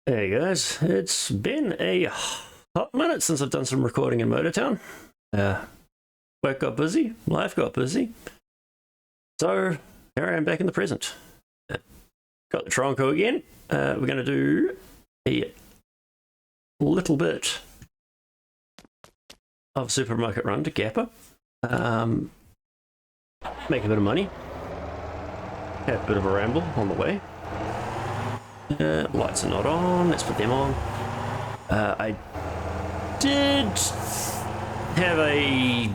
Hey guys, it's been a hot minute since I've done some recording in Motortown. Work got busy, life got busy, so here I am back in the present. Got the Tronco again. We're going to do a little bit of supermarket run to Gappa. Make a bit of money. Have a bit of a ramble on the way. Lights are not on, let's put them on. I did have a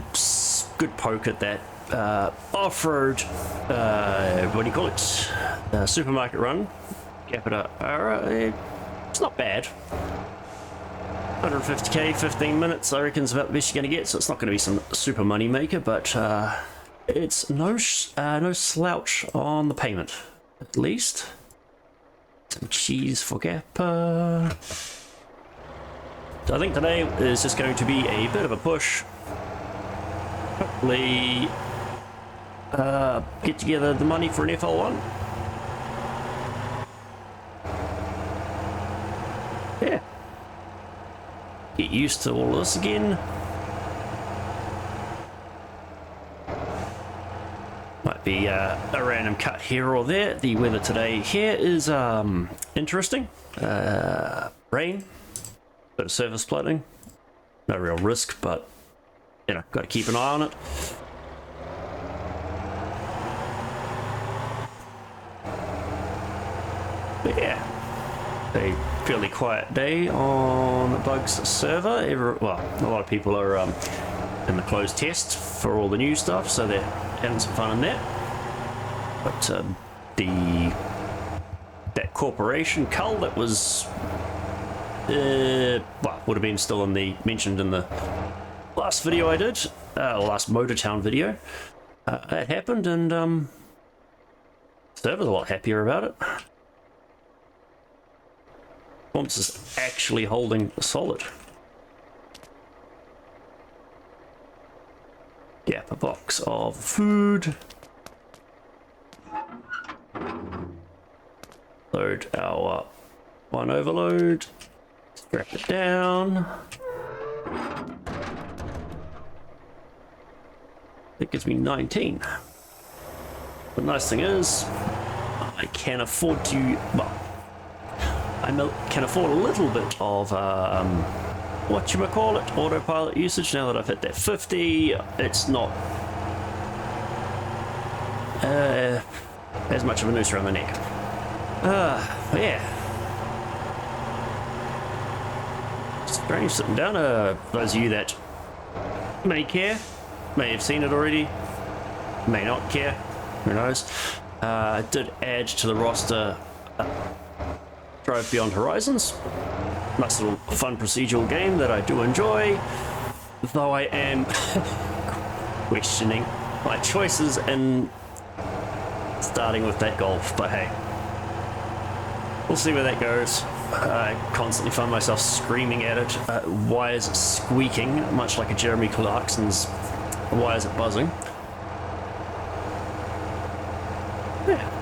good poke at that off-road, what do you call it, supermarket run. Gappa, it's not bad. 150k, 15 minutes, I reckon is about the best you're going to get, so it's not going to be some super money maker, but it's no slouch on the payment, at least. Some cheese for Gappa. So I think today is just going to be a bit of a push. Hopefully get together the money for an FL1. Yeah. Get used to all of this again. Might be a random cut here or there. The weather today here is interesting. Rain, bit of surface flooding. No real risk, but you know, got to keep an eye on it. But yeah, a fairly quiet day on Bug's server. Well, a lot of people are in the closed test for all the new stuff, so they're having some fun in that. But that corporation cull that was well, would have been still mentioned in the last video I did, last Motortown video. That happened, and server's a lot happier about it. Performance is actually holding solid. Yep, a box of food. Load our one overload. Strap it down. That gives me 19. The nice thing is, I can afford to, well, I can afford a little bit of whatchamacallit, autopilot usage now that I've hit that 50. It's not as much of a noose around the neck. Yeah. Strange sitting down. Those of you that may care, may have seen it already, may not care, who knows. I did add to the roster Drive Beyond Horizons. Nice little fun procedural game that I do enjoy, though I am questioning my choices in starting with that golf, but hey, we'll see where that goes. I constantly find myself screaming at it, wires squeaking, much like a Jeremy Clarkson's why is it buzzing. Yeah.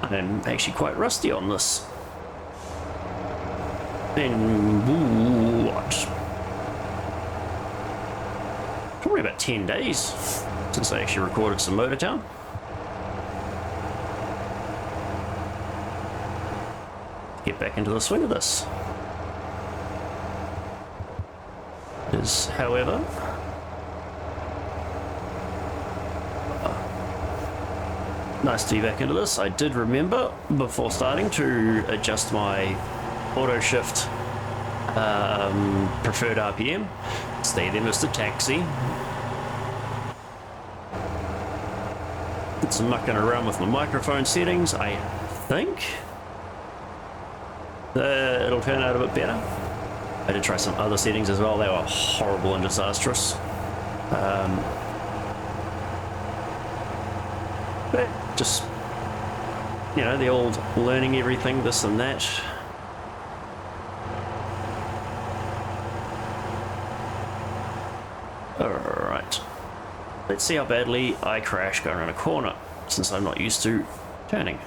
I'm actually quite rusty on this. Been what? Probably about 10 days since I actually recorded some Motortown. Get back into the swing of this. Is, however, nice to be back into this. I did remember before starting to adjust my auto shift preferred RPM. Stay there, Mr. Taxi. Did some mucking around with my microphone settings. I think it'll turn out a bit better. I did try some other settings as well. They were horrible and disastrous. But just, you know, the old learning everything, this and that. Alright. Let's see how badly I crash going around a corner, since I'm not used to turning.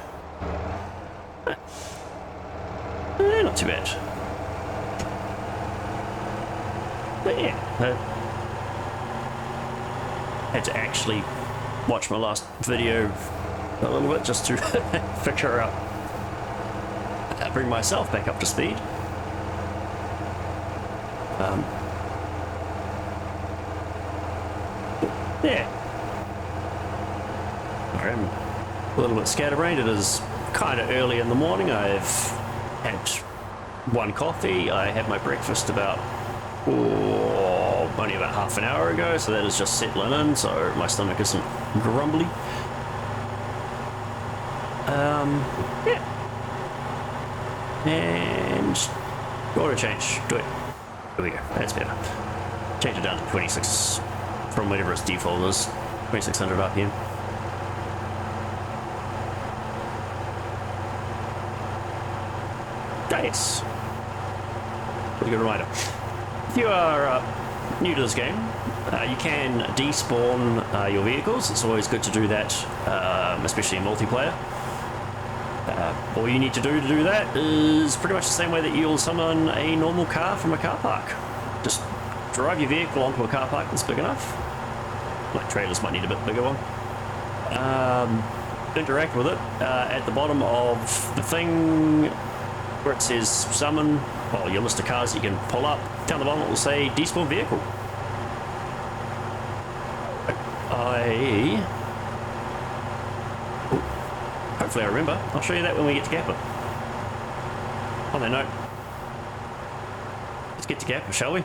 Not too bad. But yeah, had to actually watch my last video a little bit just to figure out, bring myself back up to speed. Yeah. I'm a little bit scatterbrained. It is kind of early in the morning. I've had one coffee. I had my breakfast about only about half an hour ago, so that is just settling in, so my stomach isn't grumbly. Yeah. And auto change. Do it. There we go. That's better. Change it down to 26 from whatever its default is. 2600 RPM. Nice. Pretty good reminder. If you are new to this game, you can despawn your vehicles. It's always good to do that, especially in multiplayer. All you need to do that is pretty much the same way that you'll summon a normal car from a car park. Just drive your vehicle onto a car park that's big enough. Like trailers might need a bit bigger one. Interact with it. At the bottom of the thing where it says summon, well, your list of cars that you can pull up, down the bottom it will say despawn vehicle. Hopefully I remember. I'll show you that when we get to Gappa. On that note, let's get to Gappa, shall we?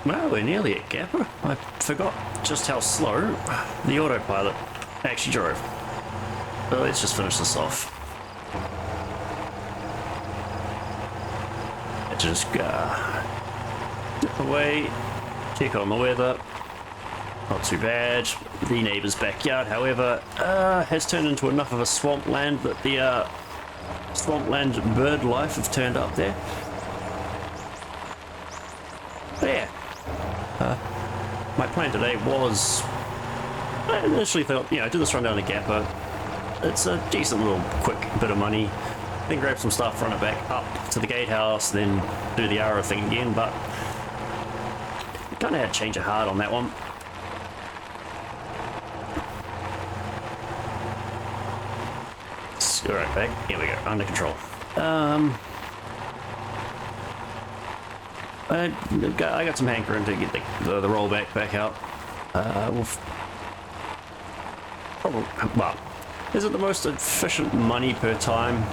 Well, we're nearly at Gappa. I forgot just how slow the autopilot actually drove. But let's just finish this off. Let's just dip away, check on the weather. Not too bad. The neighbour's backyard, however, has turned into enough of a swampland that the swampland bird life have turned up there. But yeah. My plan today was, I initially thought, do this run down to Gappa. It's a decent little quick bit of money. Then grab some stuff, run it back up to the gatehouse, then do the arrow thing again, but kind of had to change of heart on that one. Alright, back. Here we go, under control. I got some hankering to get the rollback back out. Well, is it the most efficient money per time?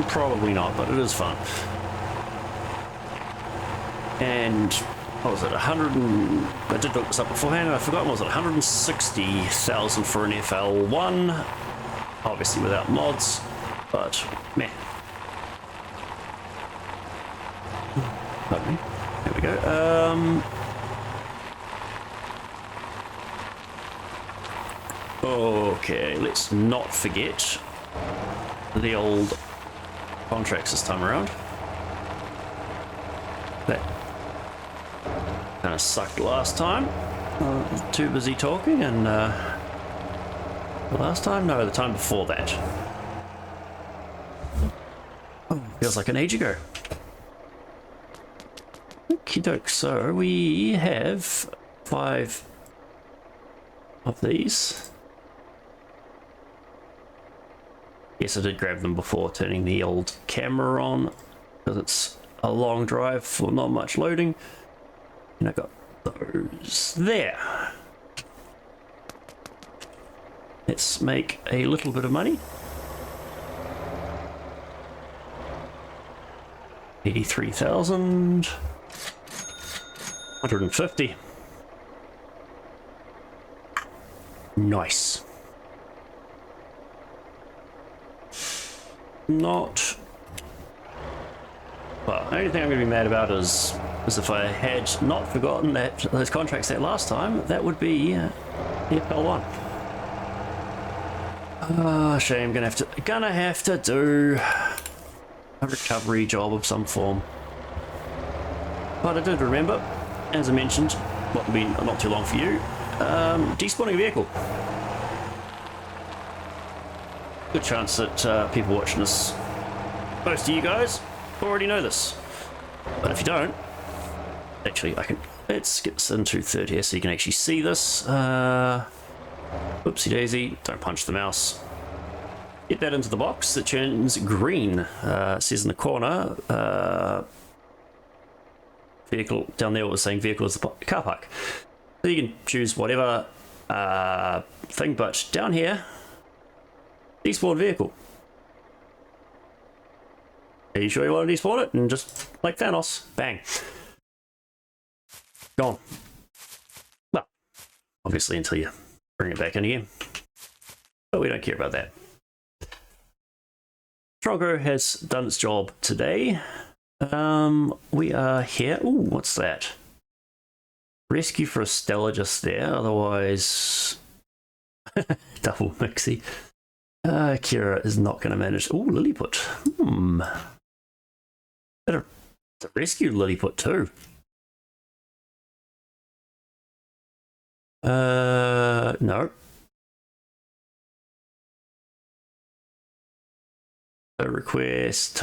Probably not, but it is fun. And what was it? I did look this up beforehand, and I forgot. What was it? 160,000 for an FL1, obviously without mods, but meh. Pardon me. There we go. Okay, let's not forget the old contracts this time around. That kind of sucked last time. Too busy talking, and the last time? No, the time before that. Oh, feels like an age ago. Okie doke, so we have 5 of these. Yes, I did grab them before turning the old camera on, because it's a long drive for not much loading. And I got those there. Let's make a little bit of money. 83,000. 150. Nice. Not... Well, the only thing I'm going to be mad about is Because if I had not forgotten that those contracts that last time, that would be the FL1. Ah, shame. Gonna have to do a recovery job of some form. But I did remember, as I mentioned, what will be not too long for you, despawning a vehicle. Good chance that people watching this, most of you guys, already know this. But if you don't, actually, let's get this into third here so you can actually see this. Oopsie daisy, don't punch the mouse. Get that into the box, it turns green. It says in the corner, vehicle, down there it was saying vehicle is the car park. So you can choose whatever thing, but down here, despawn vehicle. Are you sure you want to despawn it? And just like Thanos, bang. Gone. Well, obviously until you bring it back in again. But we don't care about that. Tronco has done its job today. We are here. Ooh, what's that? Rescue for a Stella just there, otherwise double mixy. Kira is not going to manage. Ooh, Lilliput. Better to rescue Lilliput too. No. Tow request.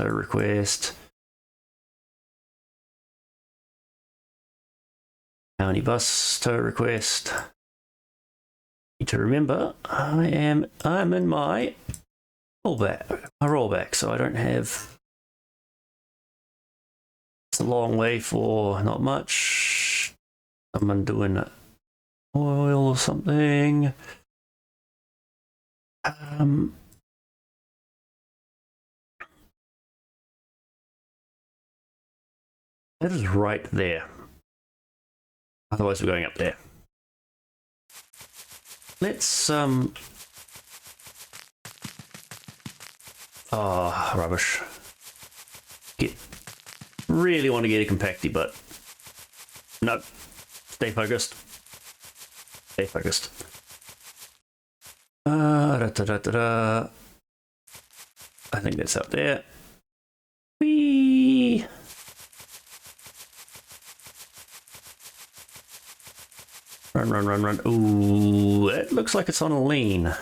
County bus tow request. Need to remember, I'm in my rollback, so I don't have. It's a long way for not much. Someone doing oil or something. That is right there. Otherwise, we're going up there. Let's oh, rubbish. Really want to get a compacty, but nope. Stay focused. Stay focused. I think that's up there. Whee! Run. Ooh, it looks like it's on a lean.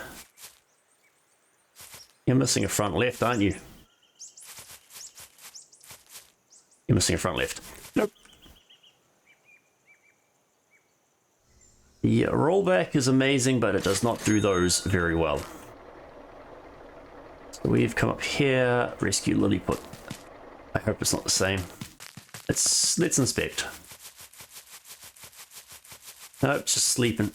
You're missing a front left, aren't you? You're missing a front left. Nope. Yeah, rollback is amazing, but it does not do those very well. So we've come up here, rescue Lilliput. I hope it's not the same. Let's inspect. Nope, it's just sleeping.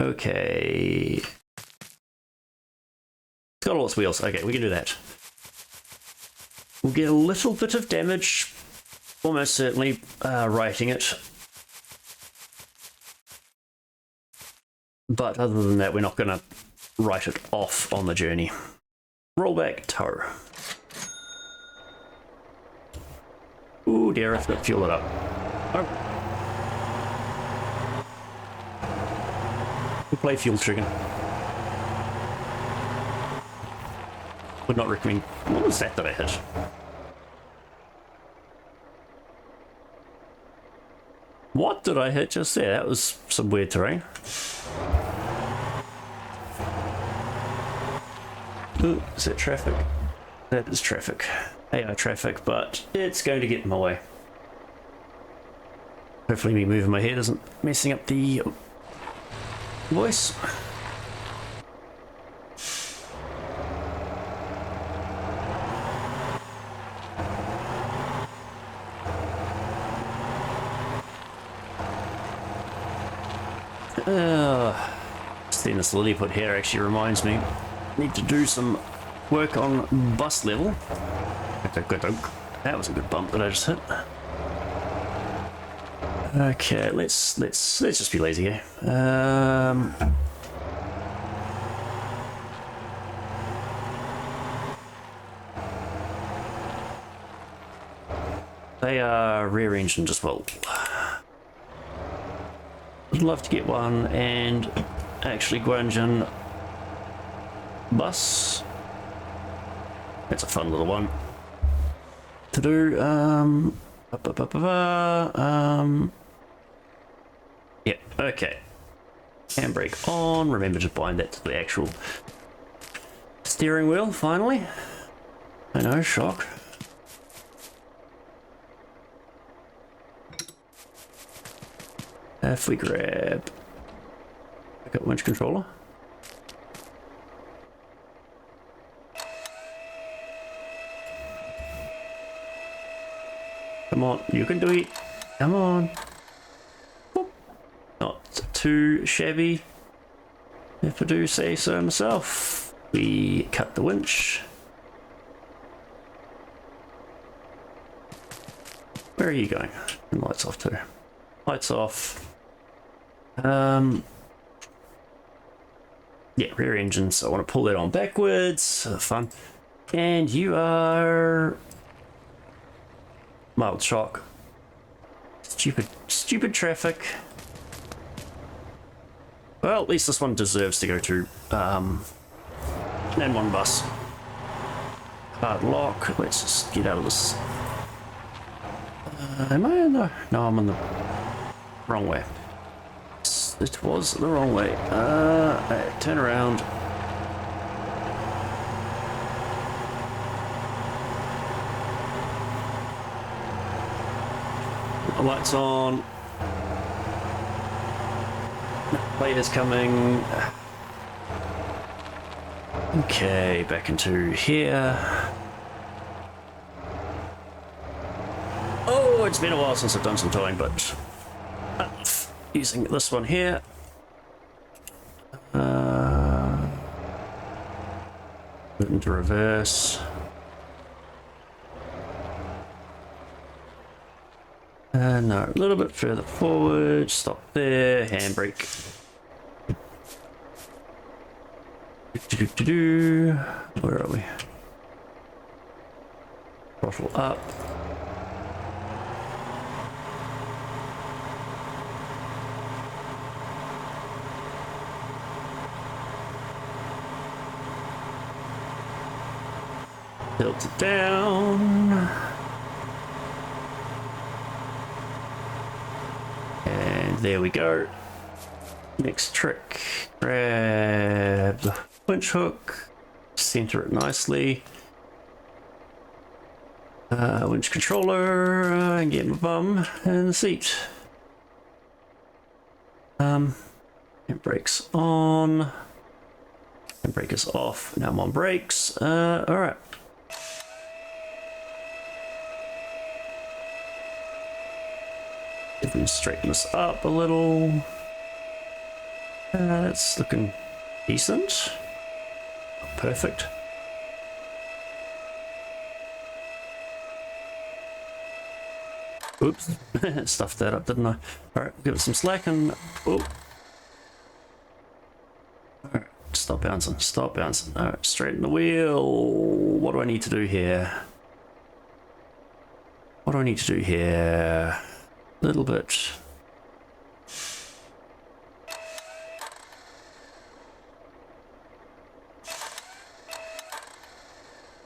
Okay. It's got all its wheels. Okay, we can do that. We'll get a little bit of damage, almost certainly, righting it. But other than that, we're not going to write it off on the journey. Rollback tow. Ooh, dear, I've got to fuel it up. Oh. We'll play fuel trigger. Would not recommend. What was that I hit? What did I hit just there? That was some weird terrain. Ooh, is that traffic? That is traffic. AI traffic, but it's going to get in my way. Hopefully me moving my head isn't messing up the voice. Seeing this Lilliput here actually reminds me, I need to do some work on bus level. That was a good bump that I just hit. Okay, let's just be lazy here. They are rear engined as well. I'd love to get one and actually Guanjin bus. That's a fun little one to do. Yeah, okay. Handbrake on. Remember to bind that to the actual steering wheel, finally. I know, shock. If we grab... I got winch controller. Come on, you can do it. Come on. Whoop. Not too shabby, if I do say so myself. We cut the winch. Where are you going? And lights off too. Lights off. Yeah, rear engine, so I want to pull that on backwards. Fun. And you are... mild shock. Stupid traffic. Well, at least this one deserves to go to and one bus. Hard lock. Let's just get out of this. Am I in the... no, I'm in the wrong way. It was the wrong way. Turn around. The lights on. Plate is coming. Okay, back into here. Oh, it's been a while since I've done some towing, but using this one here. Put into reverse. No, a little bit further forward. Stop there. Handbrake. Where are we? Throttle up. Tilt it down. And there we go. Next trick. Grab the winch hook. Center it nicely. Winch controller. And get my bum in the seat. Handbrakes on. Handbrake is off. Now I'm on brakes. Alright. If we straighten this up a little, that's looking decent. Perfect. Oops, stuffed that up, didn't I? Alright, give it some slack and... oh. Alright, stop bouncing, stop bouncing. Alright, straighten the wheel. What do I need to do here? What do I need to do here? Little bit.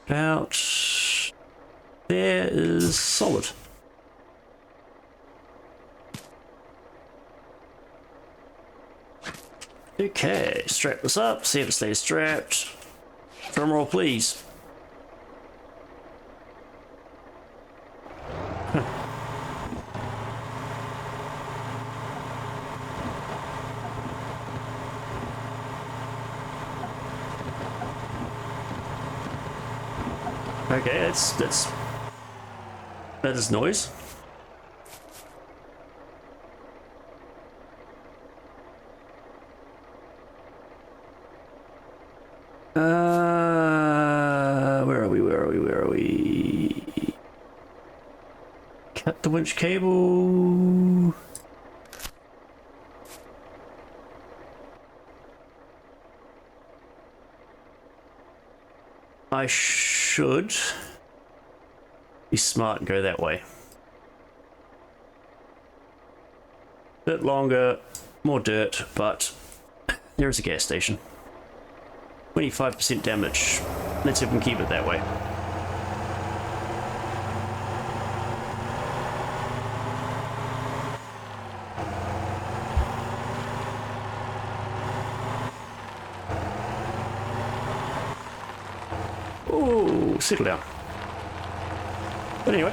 About there is solid. Okay, strap this up, see if it stays strapped. Drum roll, please. Okay, that is noise. Where are we? Where are we? Where are we? Cut the winch cable. I should be smart and go that way. Bit longer, more dirt, but there is a gas station. 25% damage. Let's see if we can keep it that way. Oh, settle down. But anyway,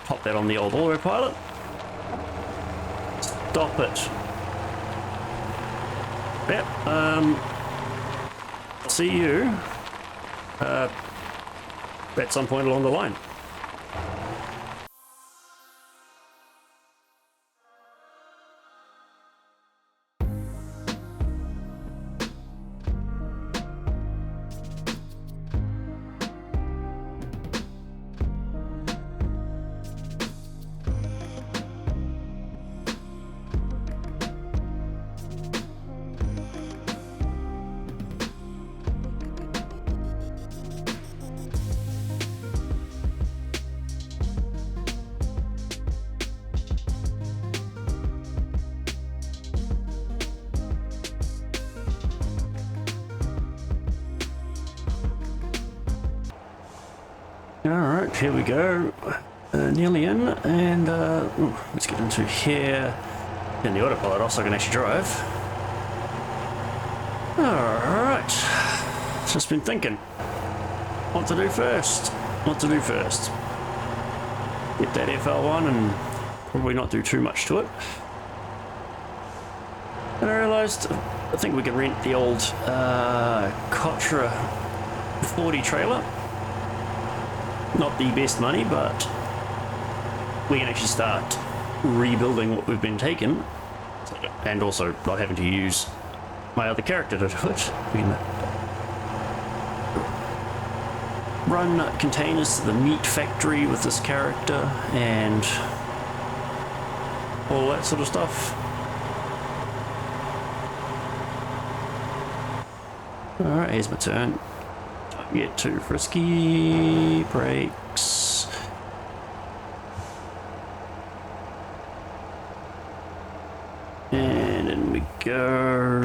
pop that on the old autopilot. Stop it. Yep. See you at some point along the line. Alright, here we go. Nearly in, and let's get into here. In the autopilot, also I can actually drive. Alright. Just been thinking. What to do first? What to do first? Get that FL1 and probably not do too much to it. And I realised, I think we can rent the old Cotra 40 trailer. Not the best money, but we can actually start rebuilding what we've been taken, and also not having to use my other character to do it. We can run containers to the meat factory with this character and all that sort of stuff. Alright, here's my turn. Don't get too frisky. Brakes. And in we go.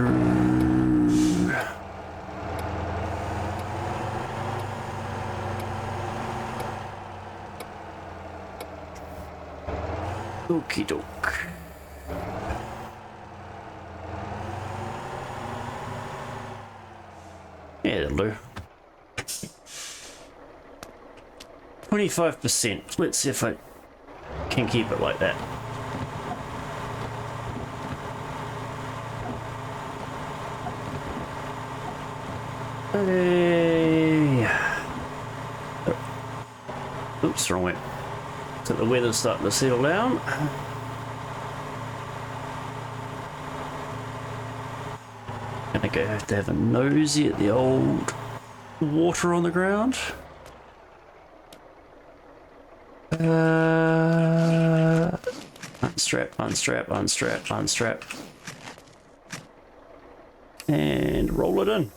Okie doke. Yeah, that'll do. 25%. Let's see if I can keep it like that. Hey. Oops, wrong way. So the weather's starting to settle down. I think I have to have a nosy at the old water on the ground. Unstrap, unstrap, unstrap, unstrap. And roll it in.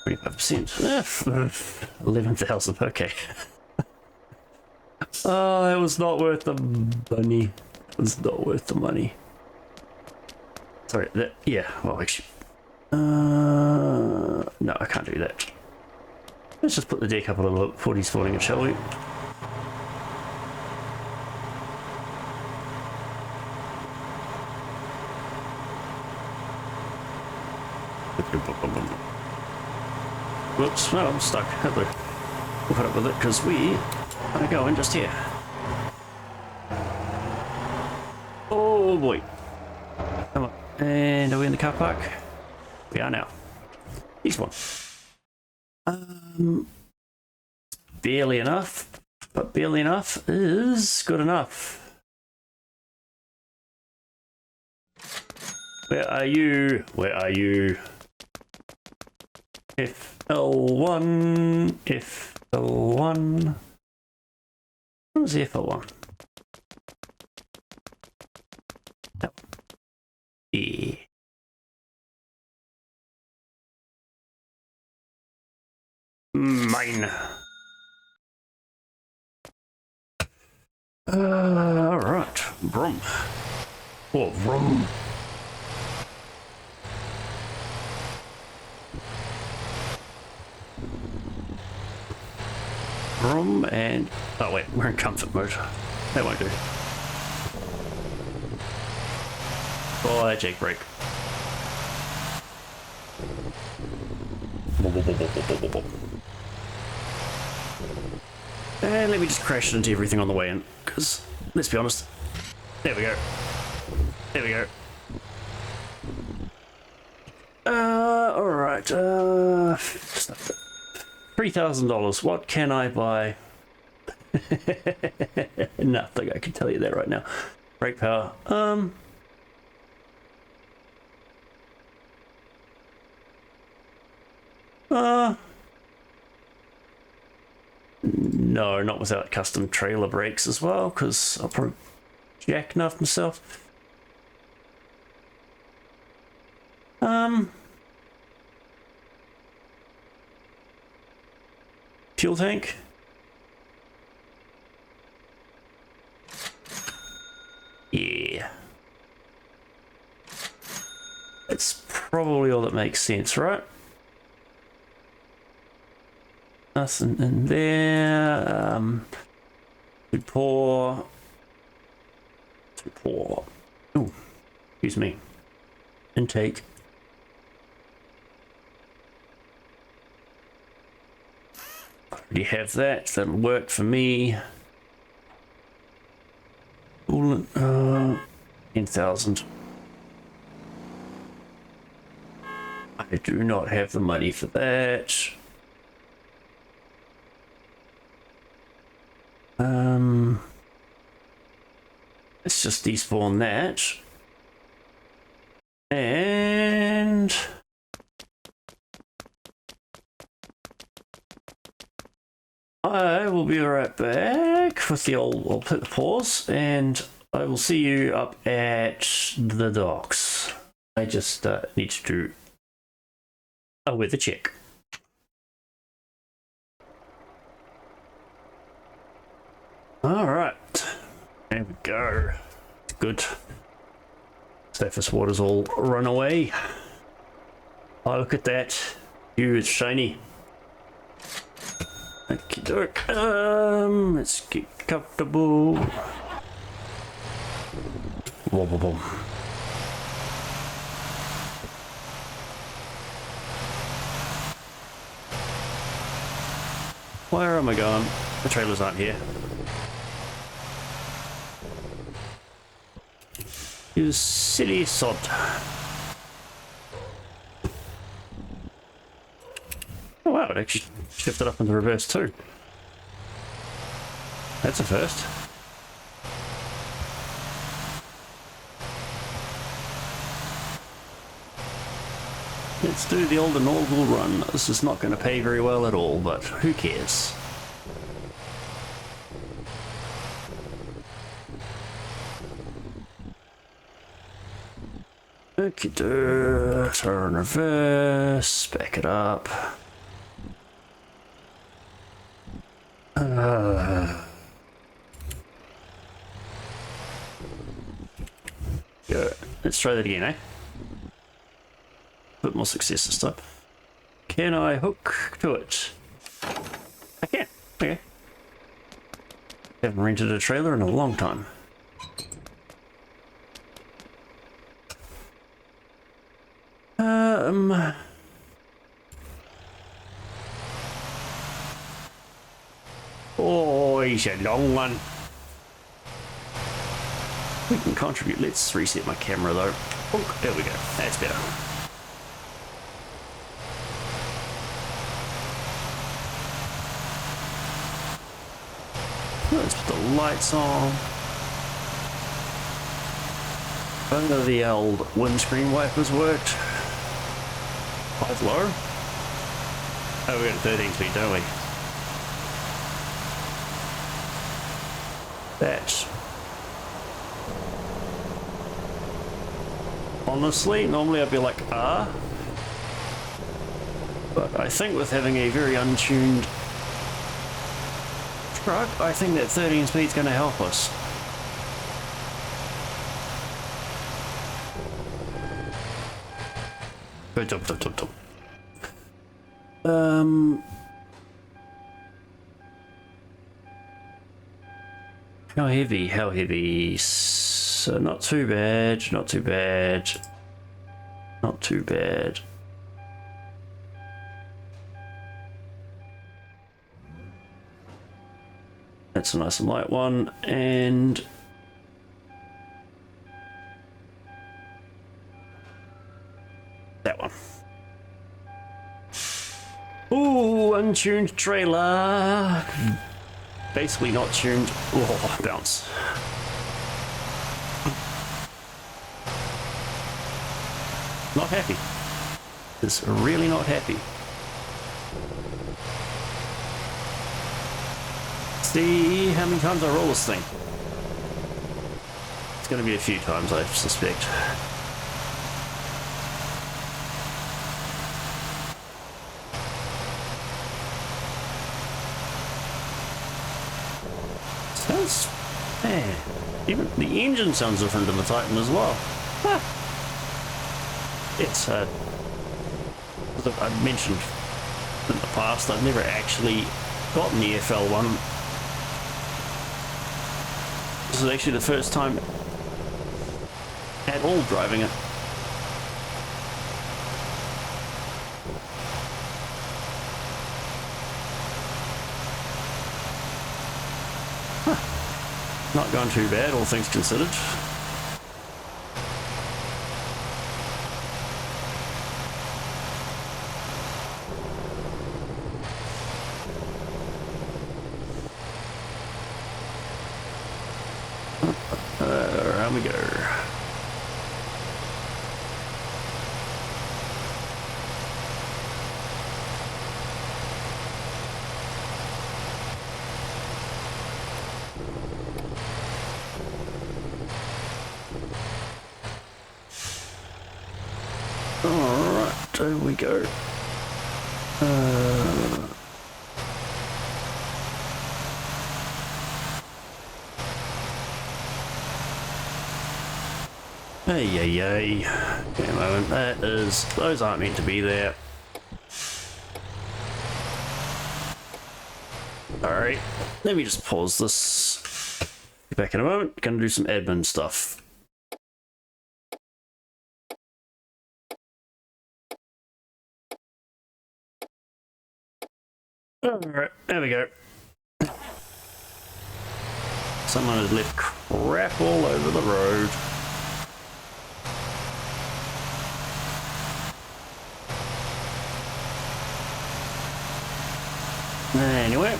25%. 11,000, okay. Oh, that was not worth the money. It was not worth the money. Sorry, that, yeah, well, actually. No, I can't do that. Let's just put the deck up a little bit before he's falling it, shall we? Whoops, well, I'm stuck. We'll put up with it because we are going just here. Oh boy. Come on. And are we in the car park? We are now. Next one. Barely enough, but barely enough is good enough. Where are you? Where are you? FL1, FL1. What was the FL1? That one. Yeah. Mine. Alright. Vroom. Oh, vroom. Vroom and... Oh wait, we're in comfort mode. That won't do. Oh, that jake brake. And let me just crash it into everything on the way in, because, let's be honest. There we go. There we go. Alright, $3,000. What can I buy? Nothing, I can tell you that right now. Brake power. No, not without custom trailer brakes as well, because I'll probably jackknife myself. Fuel tank. Yeah. It's probably all that makes sense, right? Nothing in there. Too poor. Too poor. Ooh, excuse me. Intake. Already have that. That'll work for me. Coolant, 10,000. I do not have the money for that. Let's just despawn that. And I will be right back with the old, I'll put the pause, and I will see you up at the docks. I just need to do a weather check. Alright, there we go. Good. Surface water's all run away. Oh, look at that. Ew, it's shiny. Okie doke. Let's get comfortable. Wobble boom. Where am I going? The trailers aren't here. You silly sod. Oh wow, it actually shifted up into reverse too. That's a first. Let's do the old inaugural run. This is not going to pay very well at all, but who cares? Okie doke, turn reverse, back it up. Go. Let's try that again, eh? A bit more success this time. Can I hook to it? I can. Okay. Haven't rented a trailer in a long time. Oh, he's a long one. We can contribute. Let's reset my camera though. Oh, there we go. That's better. Let's put the lights on. None of the old windscreen wipers worked. 5 low. Oh, we got a 13 speed, don't we? That's honestly, normally I'd be like, but But I think with having a very untuned truck, I think that 13 speed's going to help us. How heavy? How heavy? So not too bad, not too bad, not too bad. That's a nice and light one, and that one. Ooh, untuned trailer. Basically not tuned. Oh, bounce. Not happy. Just really not happy. See how many times I roll this thing. It's going to be a few times, I suspect. Sounds... man, even the engine sounds different in the Titan as well. Huh. It's I've mentioned in the past, I've never actually gotten the FL1. This is actually the first time at all driving it. Huh. Not going too bad, all things considered. Around we go. Alright, there we go. Hey. Okay, a moment. That is... those aren't meant to be there. Alright, let me just pause this. Be back in a moment. Gonna do some admin stuff. Alright, there we go. Someone has left crap all over the road. Anyway,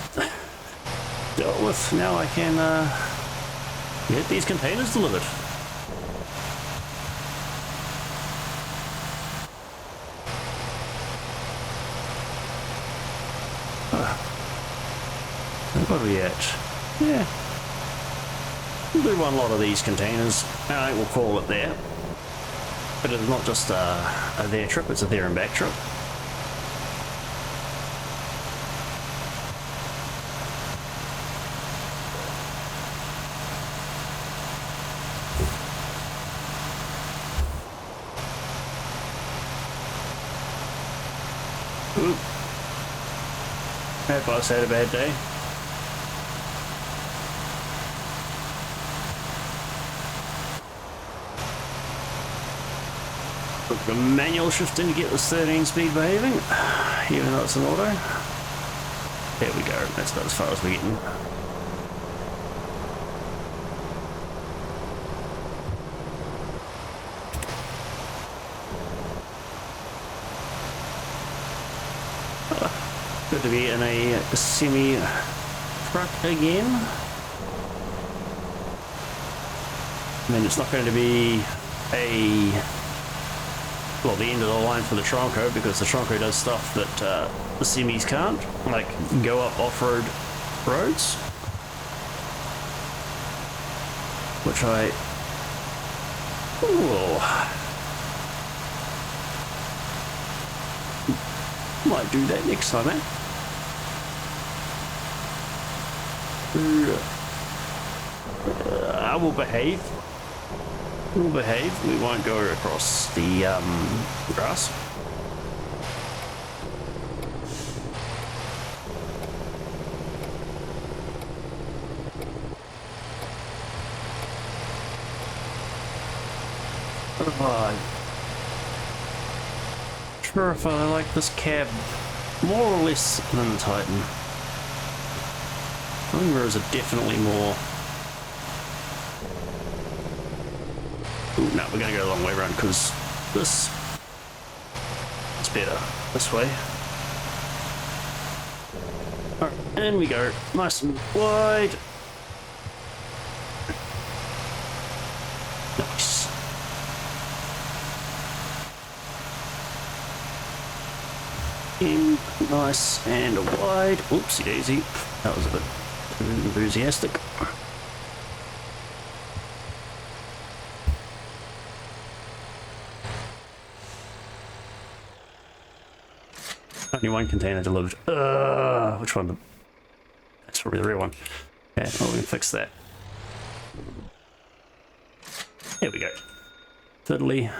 dealt with. Now I can get these containers delivered. What are we at? Yeah. We'll do one lot of these containers. Alright, we'll call it there. But it's not just a there trip, it's a there and back trip. Ooh. That boss had a bad day. Look, the manual shifting to get this 13 speed behaving, even though it's an auto. There we go, that's about as far as we're getting. Good to be in a semi truck again. I mean, it's not going to be a, well, the end of the line for the Tronco, because the Tronco does stuff that the semis can't, like go up off-road roads, which I, ooh. Might do that next time, eh? I will behave. We'll behave. We won't go across the grass. Sure if I like this cab more or less than the Titan. I think mirrors are definitely more. Ooh, no, we're gonna go a long way around because this is better this way. Alright, and we go nice and wide. Nice. In nice and wide. Oopsie daisy. That was a bit enthusiastic. Only one container delivered. Which one? That's probably the real one. Okay, well, we can fix that. There we go. Thirdly,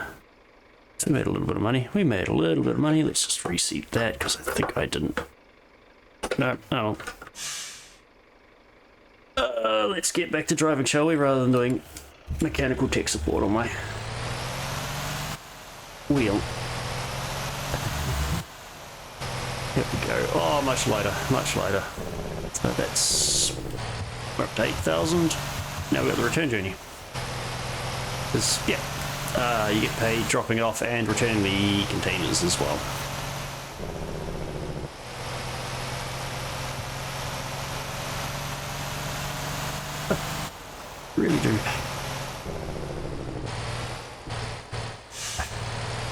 so we made a little bit of money. We made a little bit of money. Let's just reseat that because I think I didn't. No, oh. Let's get back to driving, shall we, rather than doing mechanical tech support on my wheel. Here we go. Oh, much lighter, much lighter. So that's, we're up to 8,000. Now we've got the return journey. Because, yeah, you get paid dropping it off and returning the containers as well. Really do.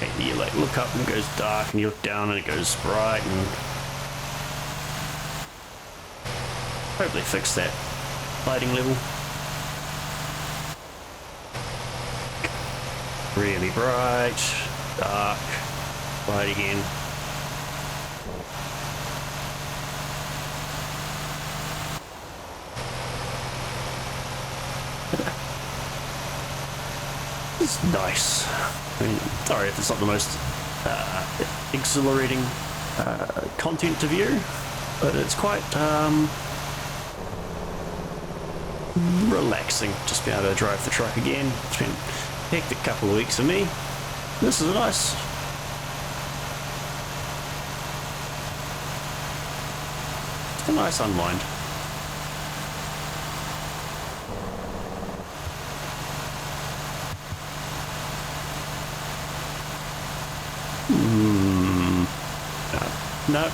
And you like look up and it goes dark, and you look down and it goes bright, and hopefully fix that lighting level. Really bright, dark, bright again. It's nice. I mean, sorry if it's not the most exhilarating content to view, but it's quite relaxing just being able to drive the truck again. It's been a hectic couple of weeks for me. This is nice. It's a nice unwind.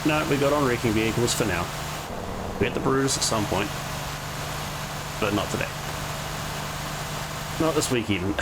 No, we got on wrecking vehicles for now. We had the Brews at some point, but not today. Not this week even.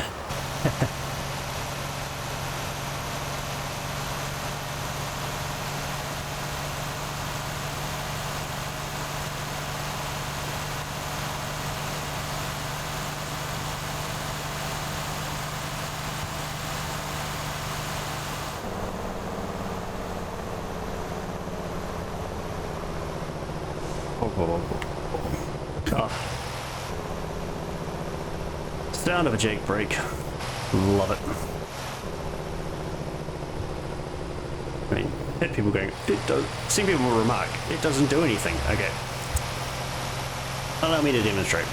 Oh. Sound of a Jake brake. Love it. I mean, hit people going, it does. Some people will remark, it doesn't do anything. Okay. Allow me to demonstrate.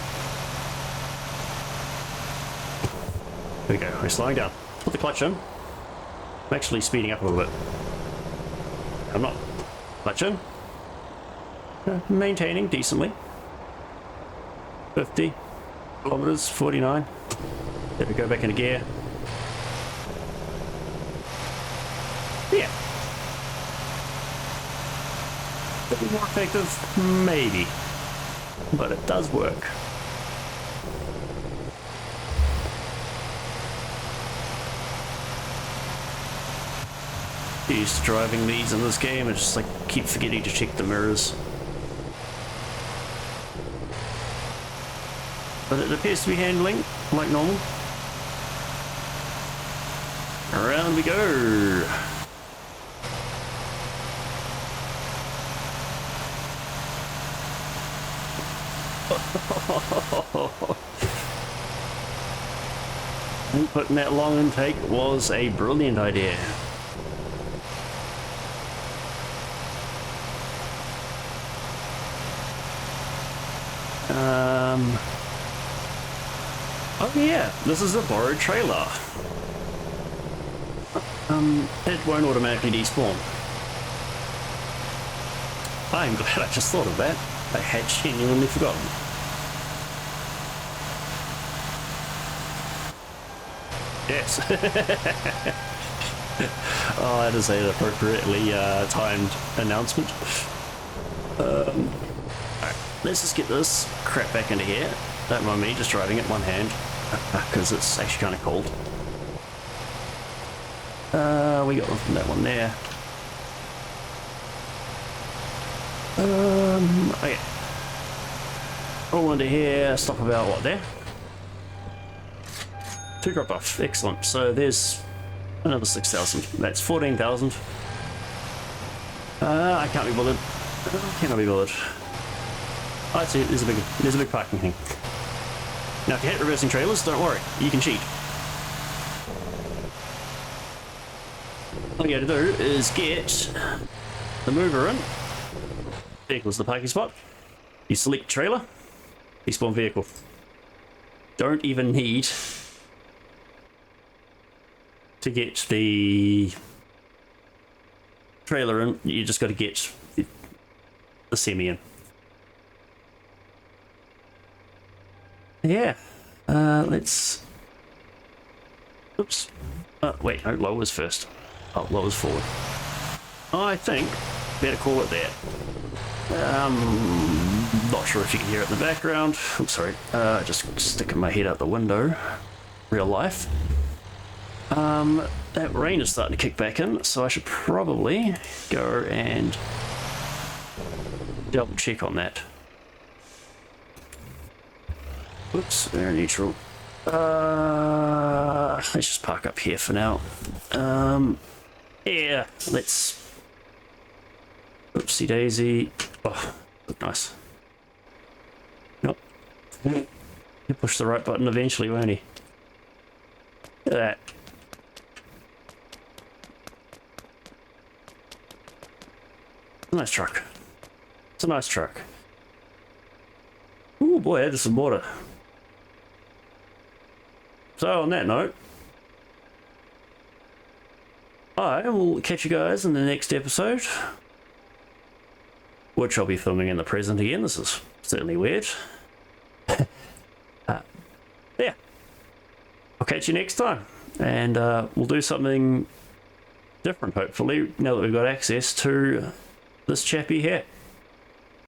There we go, we're slowing down. Put the clutch in. I'm actually speeding up a little bit. I'm not. Clutch in. Maintaining decently. 50 kilometers, 49. There we go, back into gear. Yeah. A bit more effective, maybe, but it does work. Used to driving these in this game, I just like keep forgetting to check the mirrors. But it appears to be handling like normal. Around we go. And putting that long intake was a brilliant idea. Oh yeah, this is a borrowed trailer. It won't automatically despawn. I'm glad I just thought of that. I had genuinely forgotten. Yes. Oh, that is an appropriately timed announcement. Alright, let's just get this crap back into here. Don't mind me just driving it one hand, because it's actually kind of cold. We got that one there. Okay. All into here, stop about what there? 2 drop off, excellent. So there's another 6,000. That's 14,000. I can't be bothered. Cannot be bothered. I see. There's a big parking thing. Now, if you hate reversing trailers, don't worry. You can cheat. All you got to do is get the mover in. Vehicle's the parking spot. You select trailer. Despawn vehicle. Don't even need to get the trailer in. You just got to get the semi in. Yeah. Let's. Oops. Wait. No. Lowers first. Oh, lowers forward. I think better call it that. Not sure if you can hear it in the background. I'm sorry. Just sticking my head out the window. Real life. That rain is starting to kick back in, so I should probably go and double check on that. Whoops, they're neutral. Let's just park up here for now. Yeah, let's. Oopsie daisy. Oh, look nice. Nope. He'll push the right button eventually, won't he? Look at that. Nice truck. It's a nice truck. Ooh boy, there's some water. So on that note, I will catch you guys in the next episode, which I'll be filming in the present again. This is certainly weird. Yeah. I'll catch you next time, and we'll do something different, hopefully, now that we've got access to this chappy here.